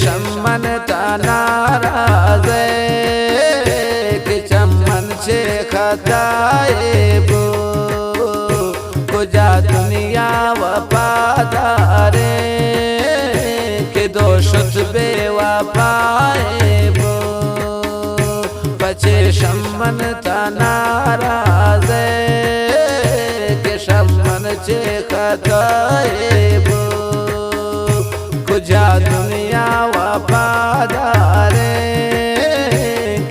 शम्मन नाराज कि चम्मन से खताए बो कुजा दुनिया वफादारे कि दोषत बेवफाए बो बचे शम्मन नाराज कि शम्मन से खताए बो कुजा दुनिया वफादारे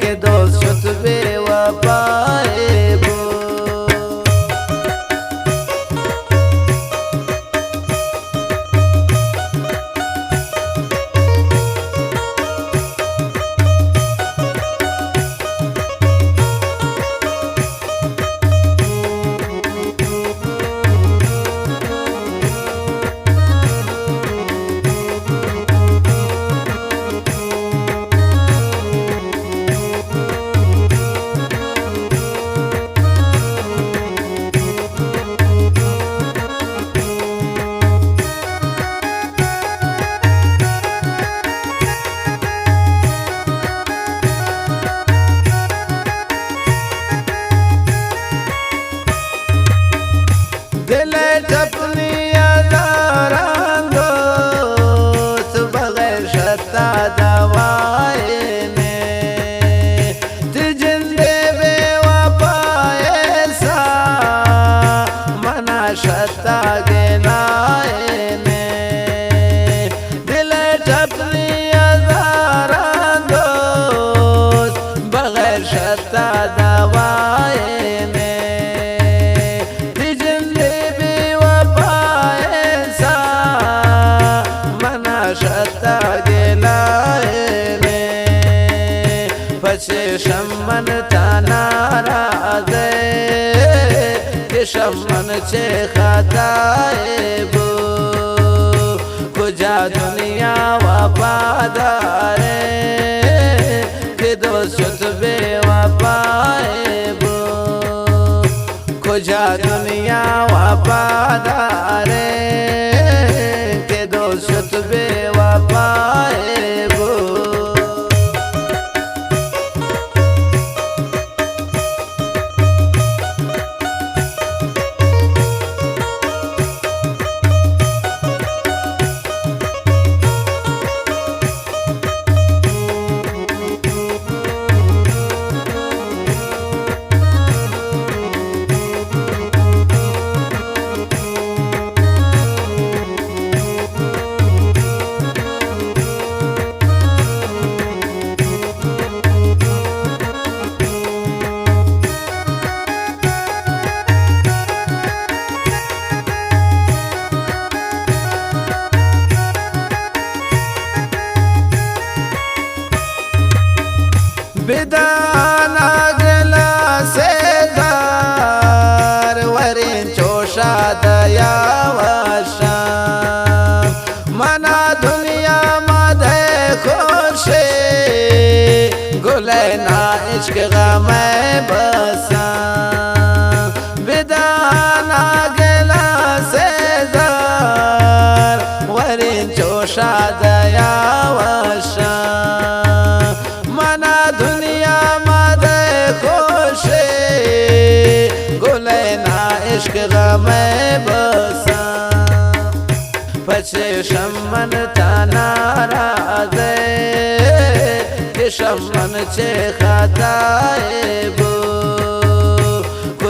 के दोस्त बेवफाए बो दिल टपनी अदारां दोस्त बगैर शता दवाए ने जिंदे बेवफाए सा मना शता गिनाए ने दिल टपनी अदारां दोस्त बगैर शता दवाए ने शता गिलाए ने पछे शम्मन नाराज कि शम्मन से खताए बो कुजा दुनिया वफादारे कि दोस्त बेवफाए बो कुजा दुनिया वफादारे कि दोस्त बेवफाए बो बिदाना गला से दार वरिन चोशा दया वशा मना दुनिया मधे खुशे गुले ना इश्क गमे बसा बिदाना गला से दार वरिन चोशा दया वशा मना दुनिया मदे खुशे गुले ना इश्क गमे बसा पछे शम्मन नाराज कि शम्मन से खताए बो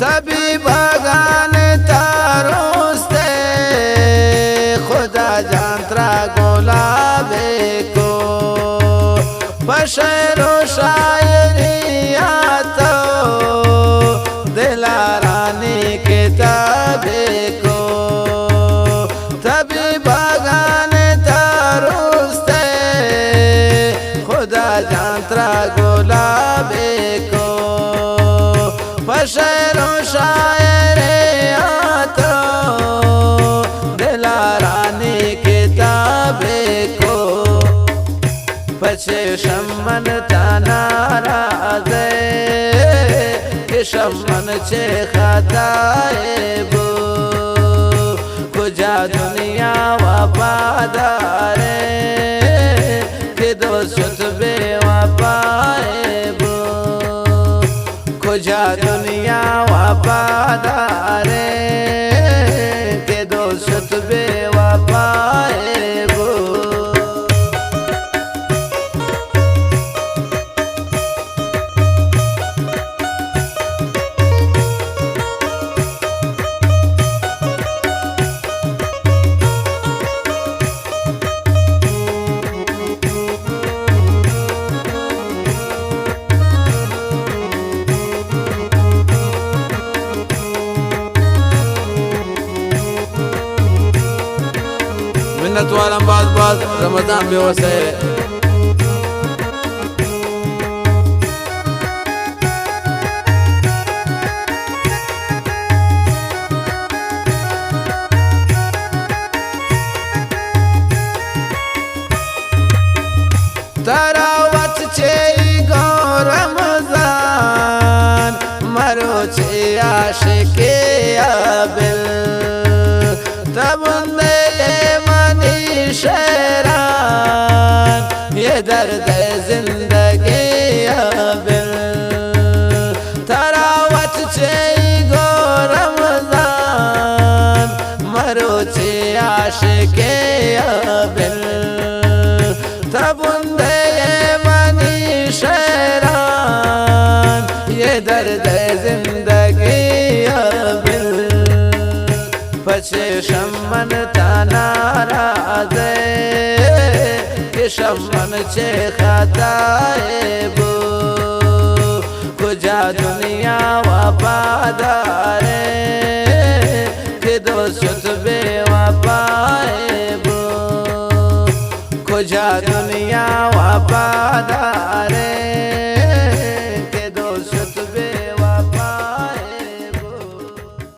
तभी बगान तारोस्ते खुदा जानत्रा गुलाबे को बशरो शायरिया तो दिलारानी किताबे को तभी बगान तारोस्ते खुदा जानत्रा गुलाबे को बशर शायर आतो दिलारानी किताबे को पछे शमन तानाराज़े कि शमन छे खताए बो कुजा दुनिया वफादारे कि दोस्त बे वफाए बो कुजा दुनिया वफादारे के दोस्त बे वफाए बो मिन्नत वाला बात बात रमजान बेवस है तरावत छे गो रमजान मरो छे आशिके आबिल तब शेरान ये दर्द जिंदगी अबिल तरावत छे गो रमजान मरो छे आशिके अबिल तबुंदे मनी शेरान ये दर्द जिंदगी अबिल पछे शमन तानाराज़े कि शमन छे खताए बो कुजा दुनिया वफादारे कि दोस्त बे वफाए बो कुजा दुनिया वफादारे